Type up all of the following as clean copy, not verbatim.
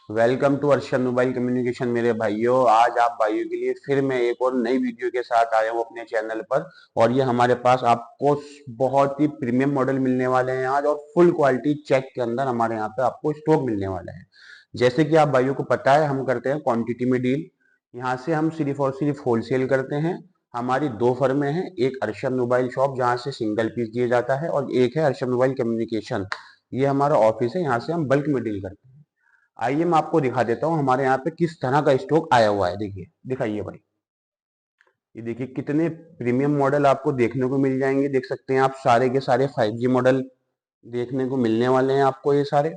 Welcome to Arshad mobile communication मेरे भाइयों। आज आप भाइयों के लिए फिर मैं एक और नई वीडियो के साथ आया हूँ अपने चैनल पर। और ये हमारे पास आपको बहुत ही प्रीमियम मॉडल मिलने वाले हैं आज, और फुल क्वालिटी चेक के अंदर हमारे यहाँ पे आपको स्टॉक मिलने वाला है। जैसे कि आप भाइयों को पता है, हम करते हैं क्वांटिटी में डील। यहाँ से हम सिर्फ और सिर्फ होलसेल करते हैं। हमारी दो फर्में हैं, एक अर्शद मोबाइल शॉप जहाँ से सिंगल पीस दिया जाता है, और एक है अर्शद मोबाइल कम्युनिकेशन। ये हमारा ऑफिस है, यहाँ से हम बल्क में डील करते हैं। आइए मैं आपको दिखा देता हूँ हमारे यहाँ पे किस तरह का स्टॉक आया हुआ है। देखिए, दिखाइए भाई। ये देखिए कितने प्रीमियम मॉडल आपको देखने को मिल जाएंगे। देख सकते हैं आप, सारे के सारे 5G मॉडल देखने को मिलने वाले हैं आपको ये सारे।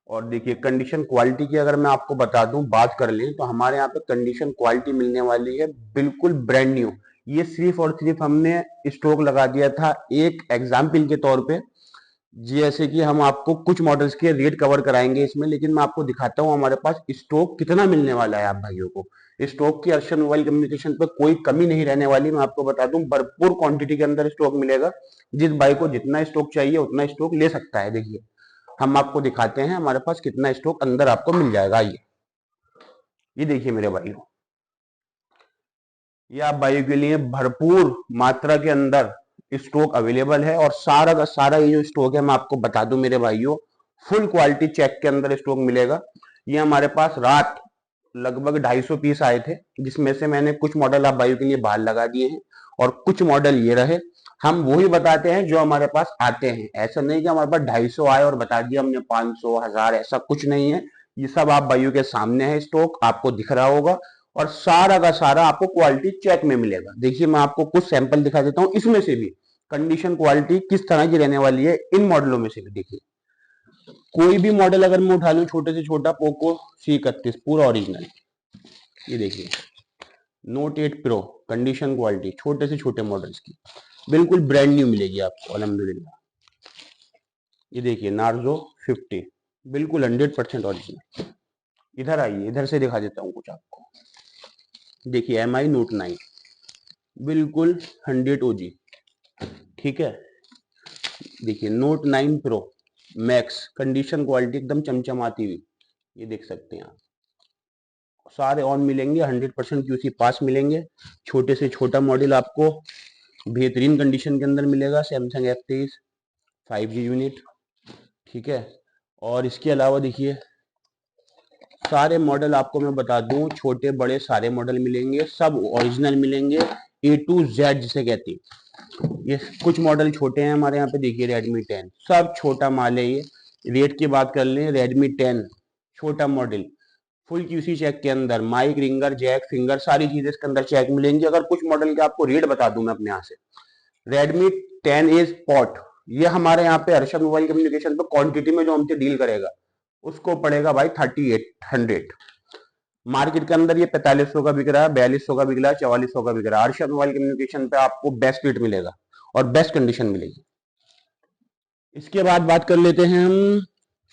और देखिए कंडीशन क्वालिटी की अगर मैं आपको बता दूं, बात कर लें तो हमारे यहाँ पे कंडीशन क्वालिटी मिलने वाली है बिल्कुल ब्रांड न्यू। ये सिर्फ और सिर्फ हमने स्टॉक लगा दिया था एक एग्जाम्पल के तौर पे। जैसे कि हम आपको कुछ मॉडल्स के रेट कवर कराएंगे इसमें, लेकिन मैं आपको दिखाता हूँ हमारे पास स्टॉक कितना मिलने वाला है आप भाइयों को। स्टॉक की अर्शद मोबाइल कम्युनिकेशन पे कोई कमी नहीं रहने वाली। मैं आपको बता दूं, भरपूर क्वांटिटी के अंदर स्टॉक मिलेगा। जिस भाई को जितना स्टॉक चाहिए उतना स्टॉक ले सकता है। देखिए, हम आपको दिखाते हैं हमारे पास कितना स्टॉक अंदर आपको मिल जाएगा। आइए, ये देखिए मेरे भाइयों, ये आप भाइयों के लिए भरपूर मात्रा के अंदर स्टॉक अवेलेबल है। और सारा का सारा ये जो स्टॉक है मैं आपको बता दूं मेरे भाइयों, फुल क्वालिटी चेक के अंदर स्टॉक मिलेगा। ये हमारे पास रात लगभग 250 पीस आए थे, जिसमें से मैंने कुछ मॉडल आप भाइयों के लिए बाहर लगा दिए हैं, और कुछ मॉडल ये रहे। हम वही बताते हैं जो हमारे पास आते हैं। ऐसा नहीं कि हमारे पास 250 आए और बता दिया हमने 500 1000, ऐसा कुछ नहीं है। ये सब आप भाइयों के सामने है, स्टॉक आपको दिख रहा होगा। और सारा का सारा आपको क्वालिटी चेक में मिलेगा। देखिए, मैं आपको कुछ सैंपल दिखा देता हूँ, इसमें से भी कंडीशन क्वालिटी किस तरह की रहने वाली है इन मॉडलों में से भी। देखिए, कोई भी मॉडल अगर मैं उठा लूं, छोटे से छोटा पोको C31 पूरा ओरिजिनल। ये देखिए, नोट 8 प्रो, कंडीशन क्वालिटी छोटे से छोटे मॉडल्स की बिल्कुल ब्रांड न्यू मिलेगी आपको अल्हम्दुलिल्लाह। ये देखिए नार्जो 50, बिल्कुल 100% ओरिजिनल। इधर आइए, इधर से दिखा देता हूँ कुछ आपको। देखिए MI नोट 9, बिल्कुल 100 OG। ठीक है, देखिए note 9 pro max, condition quality एकदम चमचमाती हुई। ये देख सकते हैं आप, सारे ऑन मिलेंगे, 100% QC पास मिलेंगे। छोटे से छोटा मॉडल आपको बेहतरीन कंडीशन के अंदर मिलेगा, सैमसंग F23 5G यूनिट। ठीक है, और इसके अलावा देखिए सारे मॉडल आपको मैं बता दूं, छोटे बड़े सारे मॉडल मिलेंगे, सब ओरिजिनल मिलेंगे, A to Z जिसे कहते हैं। ये कुछ मॉडल छोटे हैं हमारे यहाँ पे। देखिए Redmi 10, सब छोटा माल है ये। रेट की बात कर लें, Redmi 10 छोटा मॉडल, फुल QC चेक के अंदर, माइक रिंगर जैक फिंगर सारी चीजें इसके अंदर चेक मिलेंगी। अगर कुछ मॉडल के आपको रेट बता दूं मैं अपने यहाँ से, Redmi 10A स्पॉट, ये हमारे यहाँ पे अर्शद मोबाइल कम्युनिकेशन पे क्वांटिटी में जो हमसे डील करेगा उसको पड़ेगा भाई 3800। मार्केट के अंदर ये 4500 का बिक रहा है, 4200 का बिक रहा है, 4400 का बिक रहा है। अर्शद मोबाइल कम्युनिकेशन पे आपको बेस्ट रेट मिलेगा और बेस्ट कंडीशन मिलेगी। इसके बाद बात कर लेते हैं हम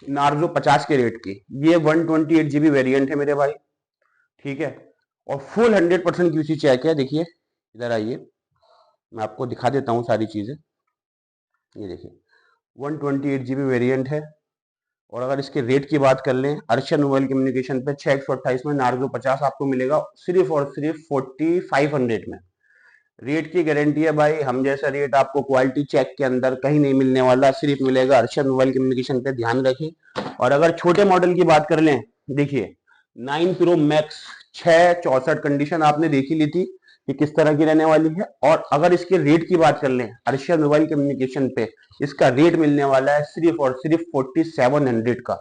नार्जो 50 के रेट की। ये 128GB वेरिएंट है मेरे भाई। ठीक है, और फुल 100% QC चेक है। देखिए, इधर आइए, मैं आपको दिखा देता हूँ सारी चीजें। ये देखिए 128GB वेरिएंट है। और अगर इसके रेट की बात कर लें, अर्शद मोबाइल कम्युनिकेशन पे 628 में नार्जो 50 आपको मिलेगा सिर्फ और सिर्फ 4500 में। रेट की गारंटी है भाई, हम जैसा रेट आपको क्वालिटी चेक के अंदर कहीं नहीं मिलने वाला, सिर्फ मिलेगा अर्शद मोबाइल कम्युनिकेशन पे, ध्यान रखें। और अगर छोटे मॉडल की बात कर लें, देखिए 9 प्रो मैक्स 664 कंडीशन आपने देखी ली थी कि किस तरह की रहने वाली है। और अगर इसके रेट की बात कर लें अर्शद मोबाइल कम्युनिकेशन पे, इसका रेट मिलने वाला है सिर्फ और सिर्फ 4700 का।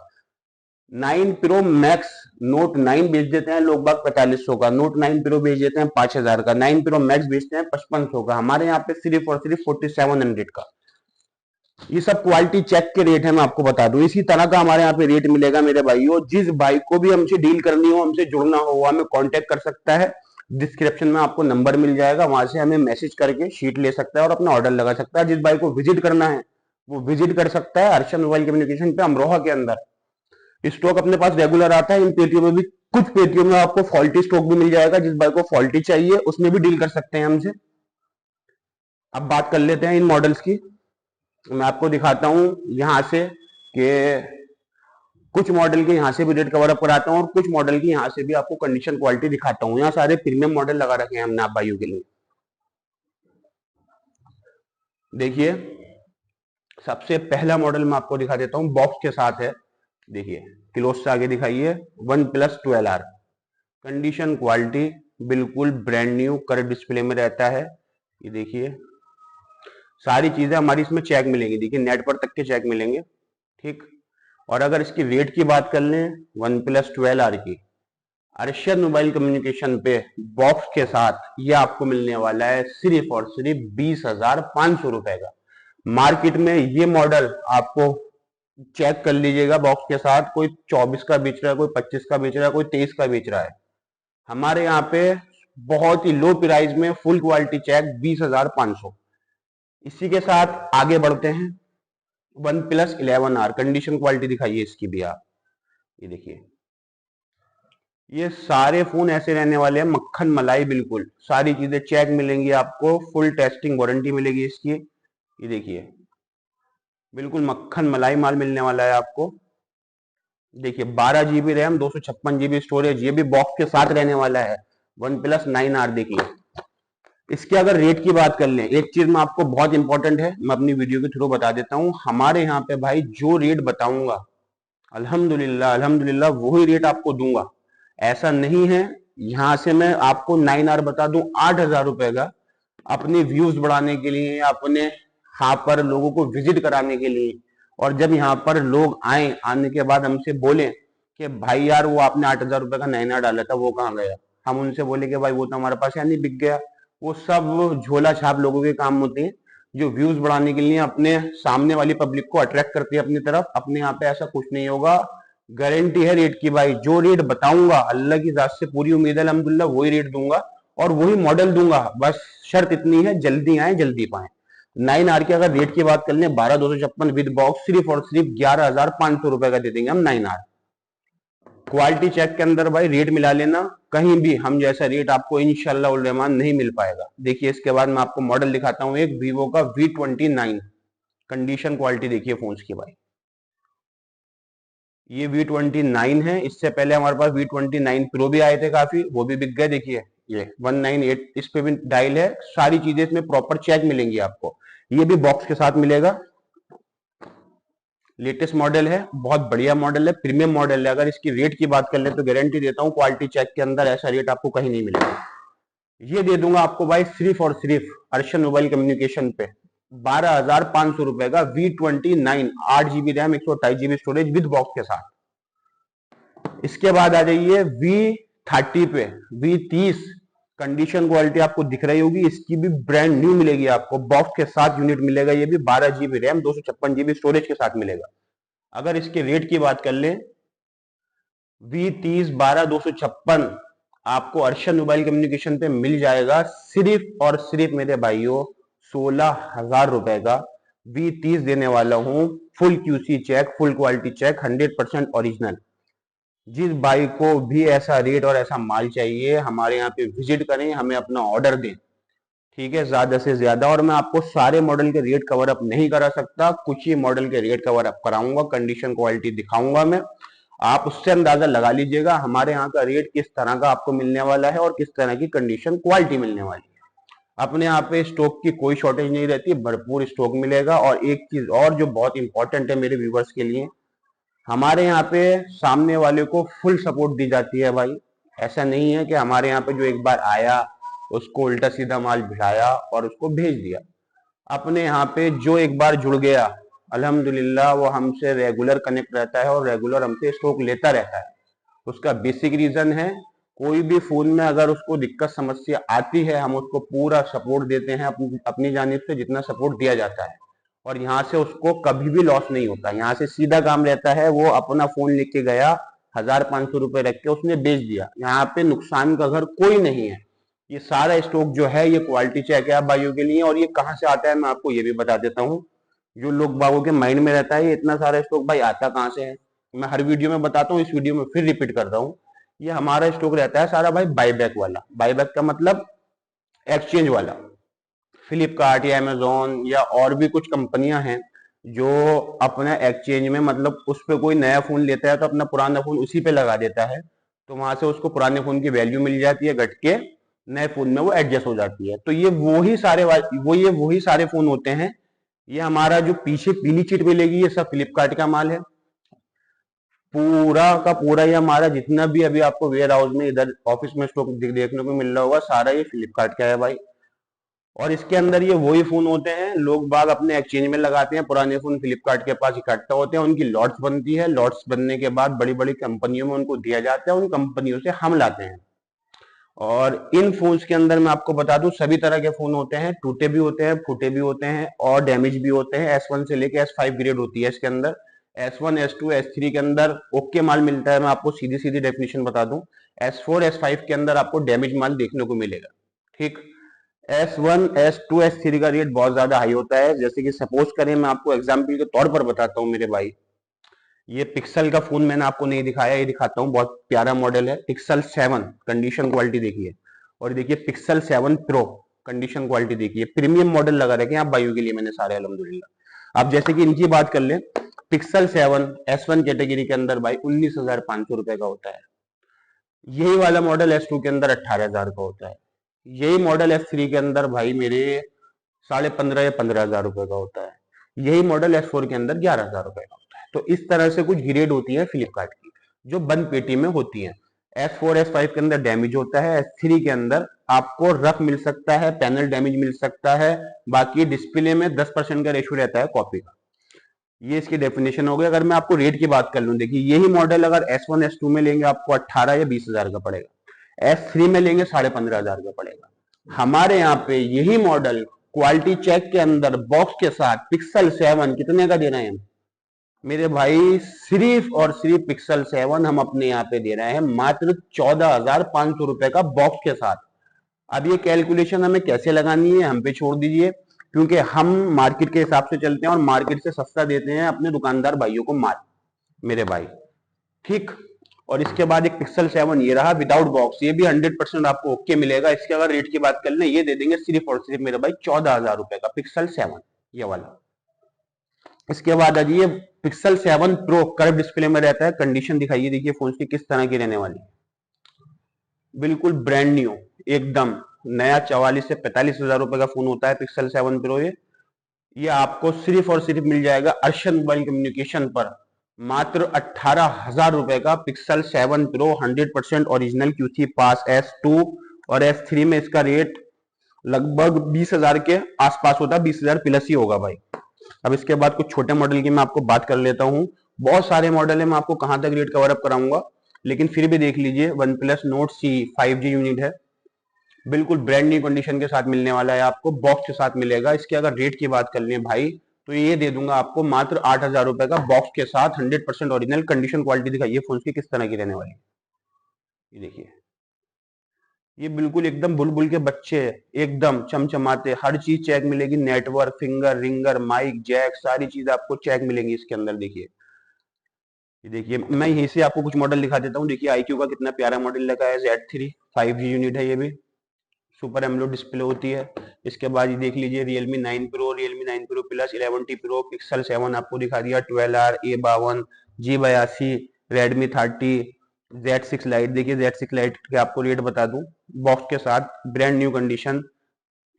9 प्रो मैक्स नोट 9 बेच देते हैं लोग बाग 4500 का, नोट 9 प्रो बेच देते हैं 5000 का, 9 प्रो मैक्स बेचते हैं 5500 का। हमारे यहाँ पे सिर्फ और सिर्फ 4700 का। ये सब क्वालिटी चेक के रेट है, मैं आपको बता दूं। इसी तरह का हमारे यहाँ पे रेट मिलेगा मेरे भाइयों। जिस भाई को भी हमसे डील करनी हो, हमसे जुड़ना हो, वो हमें कांटेक्ट कर सकता है। डिस्क्रिप्शन में आपको नंबर मिल जाएगा, वहां से हमें मैसेज करके शीट ले सकता है और अपना ऑर्डर लगा सकता है। जिस भाई को विजिट करना है वो विजिट कर सकता है अर्शद मोबाइल कम्युनिकेशन पे अमरोहा के अंदर। स्टॉक अपने पास रेगुलर आता है। इन पेटियों में भी, कुछ पेटियों में आपको फॉल्टी स्टॉक भी मिल जाएगा। जिस भाई को फॉल्टी चाहिए उसमें भी डील कर सकते हैं हमसे। अब बात कर लेते हैं इन मॉडल्स की। मैं आपको दिखाता हूं यहां से कि कुछ मॉडल के यहाँ से भी रेट कवर अप कराता हूँ और कुछ मॉडल की यहाँ से भी आपको कंडीशन क्वालिटी दिखाता हूँ। यहाँ सारे प्रीमियम मॉडल लगा रखे हैं हमने आप भाइयों के लिए। देखिए सबसे पहला मॉडल मैं आपको दिखा देता हूँ, बॉक्स के साथ है। देखिए क्लोज से आगे दिखाइए, OnePlus 12R कंडीशन क्वालिटी बिल्कुल ब्रांड न्यू कलर डिस्प्ले में रहता है। ये देखिए सारी चीजें हमारी इसमें चेक मिलेंगी, देखिए नेट पर तक के चेक मिलेंगे, ठीक। और अगर इसकी रेट की बात कर लें OnePlus 12R की, अरशद मोबाइल कम्युनिकेशन पे बॉक्स के साथ ये आपको मिलने वाला है सिर्फ और सिर्फ 20,500 रुपए का। मार्केट में ये मॉडल आपको चेक कर लीजिएगा बॉक्स के साथ, कोई 24 का बेच रहा है, कोई 25 का बेच रहा है, कोई 23 का बेच रहा है। हमारे यहाँ पे बहुत ही लो प्राइस में फुल क्वालिटी चेक 20,500। इसी के साथ आगे बढ़ते हैं, OnePlus 11R कंडीशन क्वालिटी दिखाइए इसकी भी आप। ये देखिए ये सारे फोन ऐसे रहने वाले हैं मक्खन मलाई, बिल्कुल सारी चीजें चेक मिलेंगी आपको, फुल टेस्टिंग वारंटी मिलेगी इसकी। ये देखिए बिल्कुल मक्खन मलाई माल मिलने वाला है आपको। देखिए 12 GB रैम, 256 GB स्टोरेज, ये भी बॉक्स के साथ रहने वाला है OnePlus 9R। देखिए इसके अगर रेट की बात कर लें, एक चीज मैं आपको बहुत इंपॉर्टेंट है, मैं अपनी वीडियो के थ्रू बता देता हूँ। हमारे यहाँ पे भाई जो रेट बताऊंगा अल्हम्दुलिल्लाह अल्हम्दुलिल्लाह वही रेट आपको दूंगा। ऐसा नहीं है यहां से मैं आपको 9R बता दूं 8,000 रुपए का, अपने व्यूज बढ़ाने के लिए, अपने यहाँ पर लोगों को विजिट कराने के लिए। और जब यहाँ पर लोग आए, आने के बाद हमसे बोले कि भाई यार वो आपने 8,000 रुपए का 9R डाला था, वो कहाँ गया? हम उनसे बोले कि भाई वो तो हमारे पास यानी बिक गया। वो सब झोला छाप लोगों के काम होते हैं जो व्यूज बढ़ाने के लिए अपने सामने वाली पब्लिक को अट्रैक्ट करती है अपनी तरफ। अपने यहाँ पे ऐसा कुछ नहीं होगा, गारंटी है रेट की भाई। जो रेट बताऊंगा अल्लाह की जात से पूरी उम्मीद है अल्हम्दुलिल्लाह वही रेट दूंगा और वही मॉडल दूंगा। बस शर्त इतनी है, जल्दी आए जल्दी पाए। 9R की अगर रेट की बात कर लें 12,256 विद बॉक्स सिर्फ और सिर्फ 11,500 रुपए का दे देंगे हम 9R। क्वालिटी चेक के अंदर भाई रेट मिला लेना, कहीं भी हम जैसा रेट आपको इंशाल्लाह उल रहमान नहीं मिल पाएगा। देखिए इसके बाद मैं आपको मॉडल दिखाता हूँ एक वीवो का V29 कंडीशन क्वालिटी देखिए फोन की भाई। ये V29 है, इससे पहले हमारे पास V29 Pro भी आए थे काफी, वो भी बिक गए। देखिए ये 198 इस पे भी डायल है, सारी चीजें इसमें प्रॉपर चेक मिलेंगी आपको। ये भी बॉक्स के साथ मिलेगा, लेटेस्ट मॉडल है, बहुत बढ़िया मॉडल है, प्रीमियम मॉडल है। अगर इसकी रेट की बात कर ले तो गारंटी देता हूँ क्वालिटी चेक के अंदर ऐसा रेट आपको कहीं नहीं मिलेगा। ये दे दूंगा आपको भाई सिर्फ और सिर्फ अरशद मोबाइल कम्युनिकेशन पे 12,500 रुपए का V29 8 GB RAM 128 GB storage with box के साथ। इसके बाद आ जाइए V30 पे, V30 कंडीशन क्वालिटी आपको दिख रही होगी, इसकी भी ब्रांड न्यू मिलेगी आपको, बॉक्स के साथ यूनिट मिलेगा। ये भी 12 GB रैम 256 GB स्टोरेज के साथ मिलेगा। अगर इसके रेट की बात कर लें V30 12,256 आपको अरशद मोबाइल कम्युनिकेशन पे मिल जाएगा सिर्फ और सिर्फ मेरे भाइयों 16,000 रुपए का। V30 देने वाला हूं, full QC check, full quality check, 100% original. जिस भाई को भी ऐसा रेट और ऐसा माल चाहिए हमारे यहाँ पे विजिट करें, हमें अपना ऑर्डर दें, ठीक है, ज्यादा से ज्यादा। और मैं आपको सारे मॉडल के रेट कवर अप नहीं करा सकता, कुछ ही मॉडल के रेट कवर अप कराऊंगा, कंडीशन क्वालिटी दिखाऊंगा मैं, आप उससे अंदाजा लगा लीजिएगा हमारे यहाँ का रेट किस तरह का आपको मिलने वाला है और किस तरह की कंडीशन क्वालिटी मिलने वाली है। अपने यहाँ पे स्टॉक की कोई शॉर्टेज नहीं रहती, भरपूर स्टॉक मिलेगा। और एक चीज और जो बहुत इंपॉर्टेंट है मेरे व्यूवर्स के लिए, हमारे यहाँ पे सामने वाले को फुल सपोर्ट दी जाती है भाई। ऐसा नहीं है कि हमारे यहाँ पे जो एक बार आया उसको उल्टा सीधा माल भिड़ाया और उसको भेज दिया। अपने यहाँ पे जो एक बार जुड़ गया अल्हम्दुलिल्लाह वो हमसे रेगुलर कनेक्ट रहता है और रेगुलर हमसे स्टॉक लेता रहता है। उसका बेसिक रीजन है कोई भी फोन में अगर उसको दिक्कत समस्या आती है हम उसको पूरा सपोर्ट देते हैं, अपनी जानिब से जितना सपोर्ट दिया जाता है। और यहाँ से उसको कभी भी लॉस नहीं होता, यहाँ से सीधा काम रहता है, वो अपना फोन लेके गया 1,500 रुपए रख के उसने बेच दिया, यहाँ पे नुकसान का घर कोई नहीं है। ये सारा स्टॉक जो है ये क्वालिटी चेक है आप भाइयों के लिए। और ये कहाँ से आता है मैं आपको ये भी बता देता हूँ, जो लोग बागों के माइंड में रहता है ये इतना सारा स्टॉक भाई आता कहाँ से है, मैं हर वीडियो में बताता हूँ, इस वीडियो में फिर रिपीट करता हूँ। ये हमारा स्टॉक रहता है सारा भाई बाईबैक वाला। बाईबैक का मतलब एक्सचेंज वाला। फ्लिपकार्ट या अमेजोन या और भी कुछ कंपनियां हैं जो अपना एक्सचेंज में मतलब उस पे कोई नया फोन लेता है तो अपना पुराना फोन उसी पे लगा देता है, तो वहां से उसको पुराने फोन की वैल्यू मिल जाती है, घट के नए फोन में वो एडजस्ट हो जाती है। तो ये वही सारे फोन होते हैं। ये हमारा जो पीछे पीली चिट मिलेगी ये सब फ्लिपकार्ट का माल है। पूरा का पूरा ये हमारा जितना भी अभी आपको वेयर हाउस में इधर ऑफिस में स्टॉक देखने को मिल रहा होगा, सारा ये फ्लिपकार्ट का है भाई। और इसके अंदर ये वही फोन होते हैं, लोग बाग अपने एक्सचेंज में लगाते हैं, पुराने फोन फ्लिपकार्ट के पास इकट्ठा होते हैं, उनकी लॉट्स बनती है, लॉट्स बनने के बाद बड़ी बड़ी कंपनियों में उनको दिया जाता है, उन कंपनियों से हम लाते हैं। और इन फोन्स के अंदर मैं आपको बता दूं सभी तरह के फोन होते हैं, टूटे भी होते हैं, फूटे भी होते हैं और डैमेज भी होते हैं। S1 से लेके S5 ग्रेड होती है इसके अंदर। S1 S2 S3 के अंदर ओके माल मिलता है, मैं आपको सीधी सीधी डेफिनेशन बता दूं। S4 S5 के अंदर आपको डैमेज माल देखने को मिलेगा। ठीक। S1 S2 S3 का रेट बहुत ज्यादा हाई होता है। जैसे कि सपोज करें, मैं आपको एग्जाम्पल के तौर पर बताता हूँ मेरे भाई, ये पिक्सल का फोन मैंने आपको नहीं दिखाया, ये दिखाता हूँ। बहुत प्यारा मॉडल है, पिक्सल 7, कंडीशन क्वालिटी देखिए। और देखिए पिक्सल 7 प्रो, कंडीशन क्वालिटी देखिए। प्रीमियम मॉडल लगा रखे हैं आप भाइयों के लिए मैंने सारे, अल्हम्दुलिल्लाह। आप जैसे कि इनकी बात कर ले, पिक्सल 7 S1 कैटेगरी के अंदर भाई 19,500 रुपए का होता है। यही वाला मॉडल S2 के अंदर 18,000 का होता है। यही मॉडल S3 के अंदर भाई मेरे 15,500 या 15,000 रुपए का होता है। यही मॉडल S4 के अंदर 11,000 रुपए का होता है। तो इस तरह से कुछ ग्रेड होती है फ्लिपकार्ट की, जो बंद पेटी में होती है। S4 S5 के अंदर डैमेज होता है, S3 के अंदर आपको रफ मिल सकता है, पैनल डैमेज मिल सकता है, बाकी डिस्प्ले में 10% का रेशियो रहता है कॉपी का। ये इसकी डेफिनेशन हो गई। अगर मैं आपको रेट की बात कर लूं, देखिए यही मॉडल अगर S1 S2 में लेंगे आपको 18 या 20,000 का पड़ेगा, S3 में लेंगे 15,500 का पड़ेगा। हमारे यहाँ पे यही मॉडल क्वालिटी चेक के अंदर बॉक्स के साथ पिक्सल 7 कितने का दे रहे हैं मेरे भाई? सिर्फ और सिर्फ पिक्सल 7 हम अपने यहाँ पे दे रहे हैं मात्र 14,500 रुपए का बॉक्स के साथ। अब ये कैलकुलेशन हमें कैसे लगानी है हम पे छोड़ दीजिए, क्योंकि हम मार्केट के हिसाब से चलते हैं और मार्केट से सस्ता देते हैं अपने दुकानदार भाइयों को माल, मेरे भाई। ठीक। और इसके बाद एक पिक्सल 7 ये रहा विदाउट बॉक्स, ये भी 100% आपको ओके मिलेगा। इसके अगर रेट की बात कर ले, ये दे देंगे सिर्फ और सिर्फ मेरे भाई 14,000 रुपए का पिक्सल 7, ये वाला। इसके बाद आ जाइए पिक्सल 7 प्रो, कर्व डिस्प्ले में रहता है। कंडीशन दिखाइए, देखिए फोन की किस तरह की रहने वाली, बिल्कुल ब्रांड न्यू, एकदम नया। 44 से 45,000 रुपए का फोन होता है पिक्सल 7 प्रो। ये आपको सिर्फ और सिर्फ मिल जाएगा अर्शन मोबाइल कम्युनिकेशन पर मात्र 18,000 रुपए का पिक्सल 7 प्रो, 100% ओरिजिनल QC पास S2 और S3 में इसका रेट लगभग 20,000 के आसपास होता है, 20,000 प्लस ही होगा भाई। अब इसके बाद कुछ छोटे मॉडल की मैं आपको बात कर लेता हूँ। बहुत सारे मॉडल है, मैं आपको कहां तक रेट कवर अप कराऊंगा, लेकिन फिर भी देख लीजिए। One plus note C 5G unit है, बिल्कुल ब्रांड न्यू कंडीशन के साथ मिलने वाला है, आपको बॉक्स के साथ मिलेगा। इसके अगर रेट की बात कर लें भाई, तो ये दे दूंगा आपको मात्र 8,000 रुपए का बॉक्स के साथ, 100% ओरिजिनल। कंडीशन क्वालिटी दिखाइए फोन की किस तरह की रहने वाली है, ये देखिए। ये बिल्कुल एकदम बुलबुल के बच्चे, एकदम चमचमाते, हर चीज चेक मिलेगी, network, finger, ringer, mic, jack, सारी चीज आपको चेक मिलेंगी इसके अंदर। देखिए ये देखिए, मैं यहीं से आपको कुछ मॉडल दिखा देता हूँ। देखिए IQ का कितना प्यारा मॉडल लगा है, Z3 5G यूनिट है, ये भी सुपर एमोलेड डिस्प्ले होती है। इसके बाद ये देख लीजिए Realme 9 Pro, Realme 9 Pro Plus, 11T Pro, Pixel 7 आपको दिखा दिया, 12R, A52, G82, Redmi 30, Z6 Lite। देखिए Z6 Lite के आपको रेट बता दूं, बॉक्स के साथ ब्रांड न्यू कंडीशन,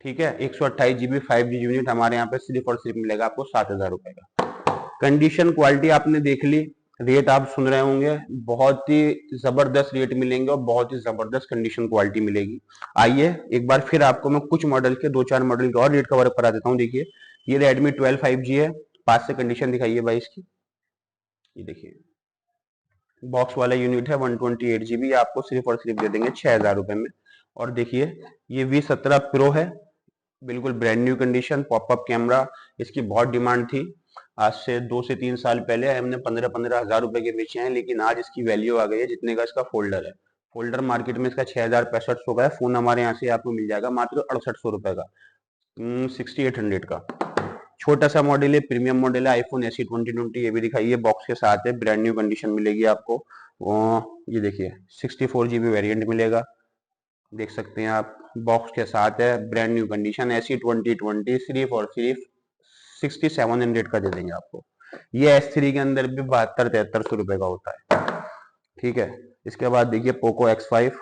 ठीक है। 128GB 5G यूनिट हमारे यहाँ पे सिर्फ और सिर्फ मिलेगा आपको 7,000 रुपए का। कंडीशन क्वालिटी आपने देख ली, रेट आप सुन रहे होंगे, बहुत ही जबरदस्त रेट मिलेंगे और बहुत ही जबरदस्त कंडीशन क्वालिटी मिलेगी। आइए एक बार फिर आपको मैं कुछ मॉडल के, 2-4 मॉडल के और रेट कवर करा देता हूँ। देखिए ये Redmi 12 5G है, पास से कंडीशन दिखाइए भाई इसकी, ये देखिए बॉक्स वाला यूनिट है, 128GB आपको सिर्फ और सिर्फ दे देंगे 6,000 रुपए में। और देखिए ये V17 Pro है, बिल्कुल brand new condition, popup camera. इसकी बहुत डिमांड थी, आज से 2 से 3 साल पहले हमने 15-15 हजार रुपए के बेचे हैं, लेकिन आज इसकी वैल्यू आ गई है जितने का इसका फोल्डर है। फोल्डर मार्केट में इसका 6,065 का है, फोन हमारे यहाँ से आपको मिल जाएगा मात्र 6800 रुपए का, 6800 का। छोटा सा मॉडल है, प्रीमियम मॉडल है, आईफोन SE 2020, ये भी दिखाइए, बॉक्स के साथ है, ब्रांड न्यू कंडीशन मिलेगी आपको। ये देखिए 64GB वेरिएंट मिलेगा, देख सकते हैं आप, बॉक्स के साथ है, ब्रांड न्यू कंडीशन, SE 2020, सिर्फ और सिर्फ 6700 का दे देंगे आपको। ये S3 के अंदर भी 7200-7300 रुपए का होता है, ठीक है। इसके बाद देखिए पोको X5,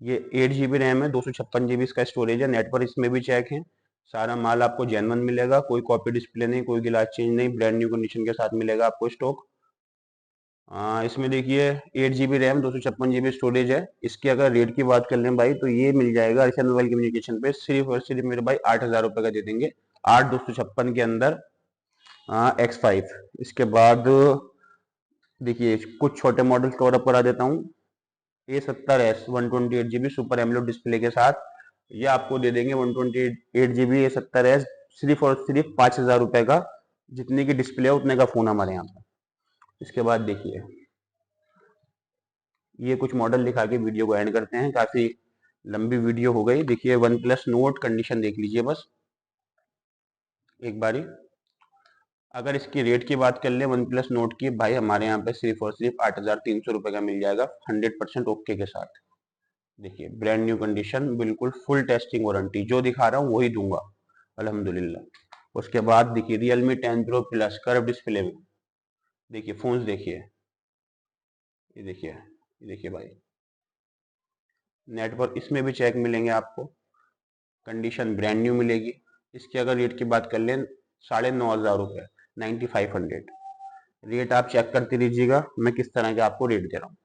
ये 8 GB रैम है, 256 GB इसका स्टोरेज है, नेट पर इसमें भी चेक है, सारा माल आपको जेन्युइन मिलेगा, कोई कॉपी डिस्प्ले नहीं, कोई गिलास चेंज नहीं, ब्रांड न्यू कंडीशन के साथ मिलेगा आपको स्टॉक। इसमें देखिए 8 GB रैम, 256 GB स्टोरेज है। इसके अगर रेट की बात कर लें भाई तो ये मिल जाएगा अर्शद मोबाइल कम्युनिकेशन पे सिर्फ और सिर्फ मेरे भाई 8000 रुपए का दे देंगे, 8256 के अंदर X5। इसके बाद देखिए कुछ छोटे मॉडल कवर अप करा देता हूँ। A70s 128 GB super AMOLED display के साथ ये आपको दे देंगे 128 GB A70s सिर्फ और सिर्फ 5000 रुपए का, जितने की डिस्प्ले है उतने का फोन हमारे यहाँ पर। इसके बाद देखिए ये कुछ मॉडल दिखा के वीडियो को एंड करते हैं, काफी लंबी वीडियो हो गई। देखिए वन प्लस नोट कंडीशन देख लीजिए बस एक बारी। अगर इसकी रेट की बात कर ले वन प्लस नोट की भाई हमारे यहाँ पे सिर्फ और सिर्फ 8300 रुपए का मिल जाएगा 100% ओके के साथ। देखिए ब्रांड न्यू कंडीशन, बिल्कुल फुल टेस्टिंग वारंटी, जो दिखा रहा हूँ वही दूंगा अल्हम्दुलिल्लाह। उसके बाद देखिए Realme 10 Pro Plus curve display में, देखिए फोन्स देखिए, ये देखिए भाई नेट पर इसमें भी चेक मिलेंगे आपको, कंडीशन ब्रांड न्यू मिलेगी। इसकी अगर रेट की बात कर लें 9500 रुपये 9500, रेट आप चेक करते रहिएगा मैं किस तरह के आपको रेट दे रहा हूँ।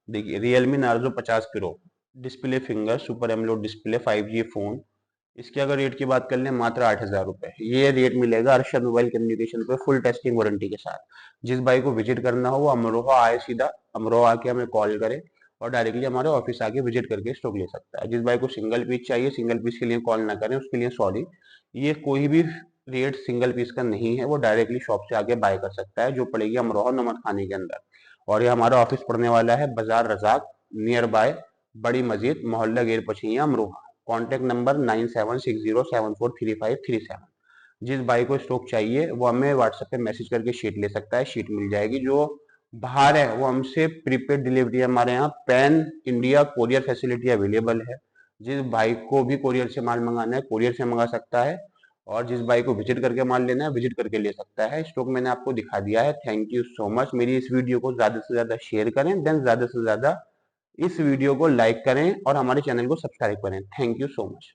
देखिए Realme Narzo 50 Pro display finger super AMOLED display 5G phone, इसकी अगर रेट की बात कर लें मात्र 8000 रुपये। ये रेट मिलेगा अर्शद मोबाइल कम्युनिकेशन पे फुल टेस्टिंग वारंटी के साथ। जिस भाई को विजिट करना हो वो अमरोहा आए, सीधा अमरोहा आके हमें कॉल करे और डायरेक्टली हमारे ऑफिस आके विजिट करके स्टॉक ले सकता है। जिस भाई को सिंगल पीस चाहिए, सिंगल पीस के लिए कॉल ना करें, उसके लिए सॉरी, ये कोई भी रेट सिंगल पीस का नहीं है, वो डायरेक्टली शॉप से आके बाय कर सकता है, जो पड़ेगी अमरोहा नमक खाने के अंदर। और ये हमारा ऑफिस पड़ने वाला है बाजार रजाक, नियर बाय बड़ी मस्जिद, मोहल्ला गेर पछिया, अमरोहा। Contact number 9760743537। जिस भाई को स्टॉक चाहिए वो हमें व्हाट्सएप पे मैसेज करके शीट ले सकता है, शीट मिल जाएगी। जो बाहर है वो हमसे प्रीपेड डिलीवरी, हमारे यहाँ pan India courier facility available है। जिस भाई को भी कोरियर से माल मंगाना है कोरियर से मंगा सकता है, और जिस भाई को विजिट करके माल लेना है विजिट करके ले सकता है। स्टॉक मैंने आपको दिखा दिया है। Thank you so much. मेरी इस वीडियो को ज्यादा से ज्यादा शेयर करें, देन ज्यादा से ज्यादा इस वीडियो को लाइक करें और हमारे चैनल को सब्सक्राइब करें। Thank you so much.